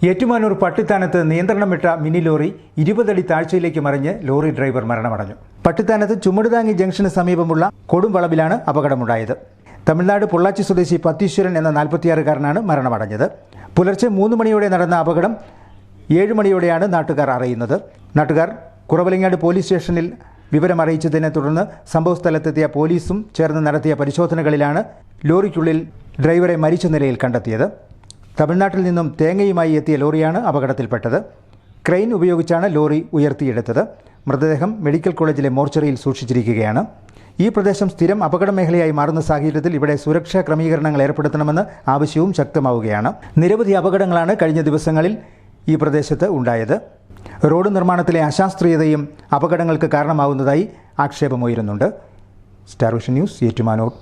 ഏറ്റുമാനൂർ പട്ടിത്താനത്ത് നിയന്ത്രണം വിട്ട mini lorry 20 അടി താഴ്ചയിലേക്ക് മറിഞ്ഞ് ലോറി ഡ്രൈവർ മരണമടഞ്ഞു. പട്ടിത്താനത്ത് ചുമടുതാങ്ങി ജംഗ്ഷന് സമീപമുള്ള കൊടുംവളവിലാണ് അപകടമുണ്ടായത്. തമിഴ്നാട് പൊള്ളാച്ചി സ്വദേശി പത്തീശ്വരൻ എന്ന 46-കാരനാണ് മരണമടഞ്ഞത്. പുലർച്ചെ 3 മണിയോടെ നടന്ന അപകടം 7 മണിയോടെയാണ് നാട്ടുകാർ അറിയുന്നത്. നാട്ടുകാർ കുറവലങ്ങാട് പോലീസ് സ്റ്റേഷനിൽ വിവരമറിയിച്ചതിനെ തുടർന്ന് സംഭവസ്ഥലത്തെത്തിയ പോലീസും ചേർന്ന് നടത്തിയ പരിശോധനകളിലാണ് ലോറിക്കുള്ളിൽ ഡ്രൈവറെ മരിച്ച നിലയിൽ കണ്ടെത്തിയത്. തമിഴ്നാട്ടിൽ നിന്നും തേങ്ങയുമായി എത്തിയ ലോറിയാണ് അപകടത്തിൽപ്പെട്ടത്. ക്രെയിൻ ഉപയോഗിച്ചാണ് ലോറി ഉയർത്തിയെടുത്തത്. മൃതദേഹം മെഡിക്കൽ കോളേജിലെ മോർച്ചറിയിൽ സൂക്ഷിച്ചിരിക്കുകയാണ്. ഈ പ്രദേശം സ്ഥിരം അപകട മേഖലയായി മാറുന്ന സാഹചര്യത്തിൽ ഇവിടെ സുരക്ഷാ ക്രമീകരണങ്ങൾ ഏർപ്പെടുത്തണമെന്ന് ആവശ്യവും ശക്തമാവുകയാണ്. നിരവധി അപകടങ്ങളാണ് കഴിഞ്ഞ ദിവസങ്ങളിൽ ഈ പ്രദേശത്ത് ഉണ്ടായത്. റോഡ് നിർമ്മാണത്തിലെ അശാസ്ത്രീയതയും അപകടങ്ങൾക്ക് കാരണമാവുന്നതായി ആക്ഷേപമുയരുന്നുണ്ട്. Star vision news, Ettumanoor.